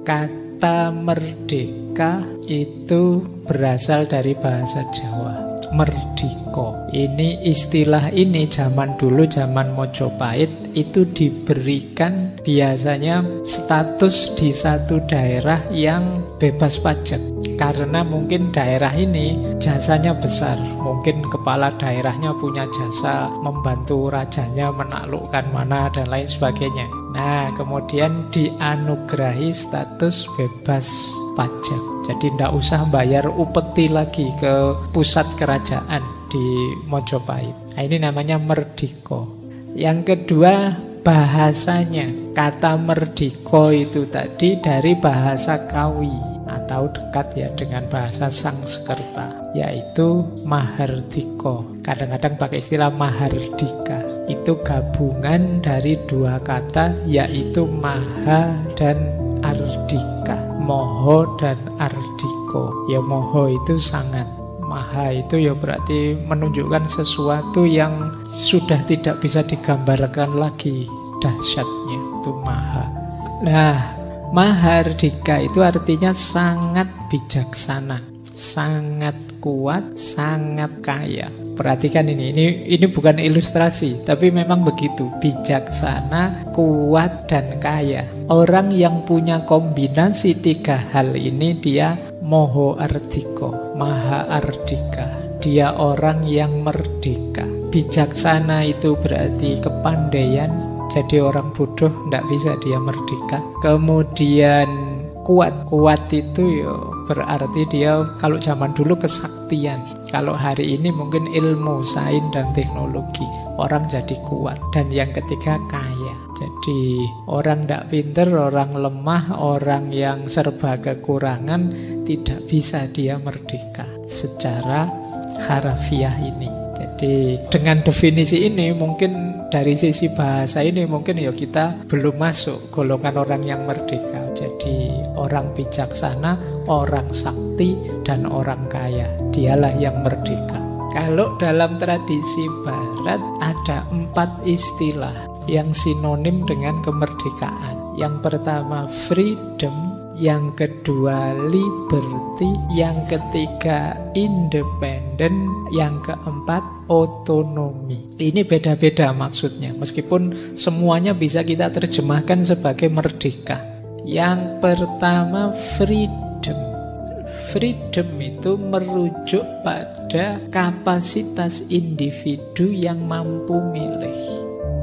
Kata merdeka itu berasal dari bahasa Jawa, merdiko. Ini istilah ini zaman dulu, zaman Mojopahit, itu diberikan biasanya status di satu daerah yang bebas pajak. Karena mungkin daerah ini jasanya besar. Mungkin kepala daerahnya punya jasa membantu rajanya menaklukkan mana dan lain sebagainya. Nah, kemudian dianugerahi status bebas pajak. Jadi tidak usah bayar upeti lagi ke pusat kerajaan di Mojopahit. Nah, ini namanya merdiko. Yang kedua, bahasanya. Kata merdiko itu tadi dari bahasa Kawi atau dekat ya dengan bahasa Sangskerta, yaitu mahardiko. Kadang-kadang pakai istilah mahardika. Itu gabungan dari dua kata, yaitu maha dan ardika. Moho dan ardiko. Ya moho itu sangat, maha itu ya berarti menunjukkan sesuatu yang sudah tidak bisa digambarkan lagi dahsyatnya, itu maha. Nah, mahardika itu artinya sangat bijaksana, sangat kuat, sangat kaya. Perhatikan ini bukan ilustrasi, tapi memang begitu. Bijaksana, kuat, dan kaya. Orang yang punya kombinasi tiga hal ini, dia moho ardiko, maha ardika. Dia orang yang merdeka. Bijaksana itu berarti kepandaian. Jadi orang bodoh tidak bisa dia merdeka. Kemudian kuat itu ya berarti dia kalau zaman dulu kesaktian. Kalau hari ini mungkin ilmu, sains dan teknologi. Orang jadi kuat. Dan yang ketiga kaya. Jadi orang tidak pintar, orang lemah, orang yang serba kekurangan, tidak bisa dia merdeka secara harafiah ini. Jadi dengan definisi ini mungkin dari sisi bahasa ini mungkin ya kita belum masuk golongan orang yang merdeka. Jadi orang bijaksana, orang sakti, dan orang kaya. Dialah yang merdeka. Kalau dalam tradisi barat ada 4 istilah yang sinonim dengan kemerdekaan. Yang pertama freedom, yang kedua liberty, yang ketiga independent, yang keempat otonomi. Ini beda-beda maksudnya, meskipun semuanya bisa kita terjemahkan sebagai merdeka. Yang pertama freedom. Freedom itu merujuk pada kapasitas individu yang mampu milih,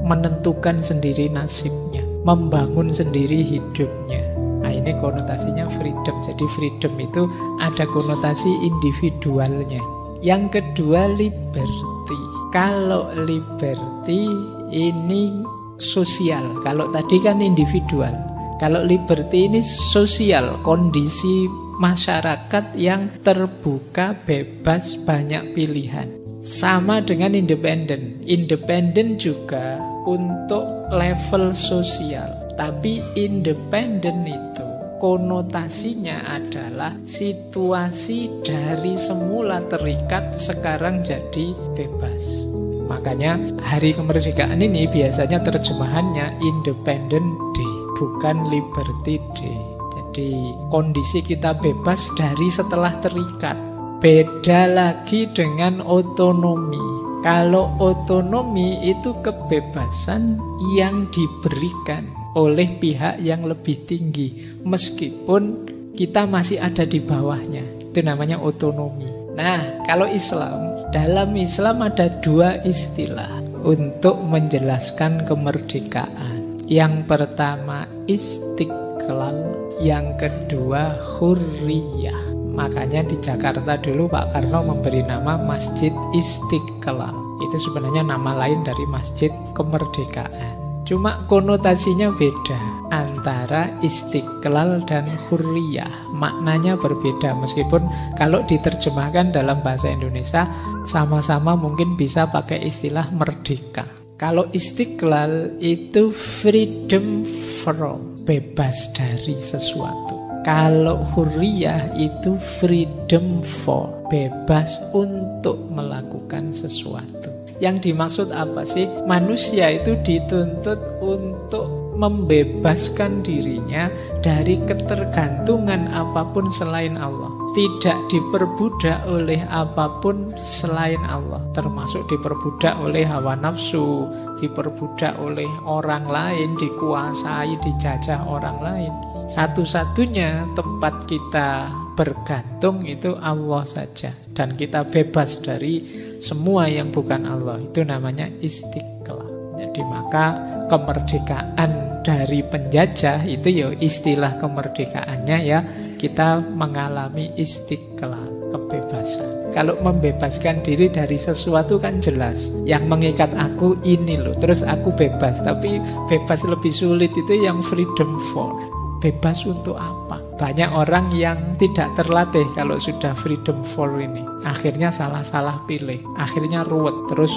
menentukan sendiri nasibnya, membangun sendiri hidupnya. Nah, ini konotasinya freedom. Jadi freedom itu ada konotasi individualnya. Yang kedua liberty. Kalau liberty ini sosial. Kalau tadi kan individual. Kalau liberty ini sosial, kondisi masyarakat yang terbuka, bebas, banyak pilihan. Sama dengan independent. Independent juga untuk level sosial. Tapi independen itu konotasinya adalah situasi dari semula terikat sekarang jadi bebas. Makanya hari kemerdekaan ini biasanya terjemahannya Independent Day, bukan Liberty Day. Jadi kondisi kita bebas dari setelah terikat. Beda lagi dengan otonomi. Kalau otonomi itu kebebasan yang diberikan oleh pihak yang lebih tinggi, meskipun kita masih ada di bawahnya. Itu namanya otonomi. Nah, kalau Islam, dalam Islam ada 2 istilah untuk menjelaskan kemerdekaan. Yang pertama istiqlal, yang kedua hurriyah. Makanya di Jakarta dulu Pak Karno memberi nama Masjid Istiqlal. Itu sebenarnya nama lain dari Masjid Kemerdekaan. Cuma konotasinya beda antara istiqlal dan hurriyah. Maknanya berbeda, meskipun kalau diterjemahkan dalam bahasa Indonesia sama-sama mungkin bisa pakai istilah merdeka. Kalau istiqlal itu freedom from, bebas dari sesuatu. Kalau hurriyah itu freedom for, bebas untuk melakukan sesuatu. Yang dimaksud apa sih? Manusia itu dituntut untuk membebaskan dirinya dari ketergantungan apapun selain Allah. Tidak diperbudak oleh apapun selain Allah. Termasuk diperbudak oleh hawa nafsu, diperbudak oleh orang lain, dikuasai, dijajah orang lain. Satu-satunya tempat kita bergantung itu Allah saja. Dan kita bebas dari semua yang bukan Allah. Itu namanya istiqlal. Jadi maka kemerdekaan dari penjajah itu ya istilah kemerdekaannya ya, kita mengalami istiqlal, kebebasan. Kalau membebaskan diri dari sesuatu kan jelas, yang mengikat aku ini loh, terus aku bebas. Tapi bebas lebih sulit itu yang freedom for. Bebas untuk apa? Banyak orang yang tidak terlatih kalau sudah freedom for ini. Akhirnya salah-salah pilih, akhirnya ruwet, terus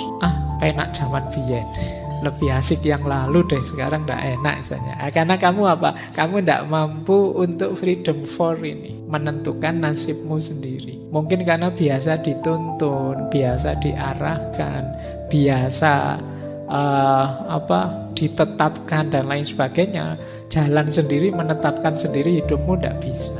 enak zaman biyen. Lebih asik yang lalu deh, sekarang tidak enak misalnya. Karena kamu apa? Kamu tidak mampu untuk freedom for ini, menentukan nasibmu sendiri. Mungkin karena biasa dituntun, biasa diarahkan, biasa ditetapkan dan lain sebagainya. Jalan sendiri, menetapkan sendiri hidupmu tidak bisa.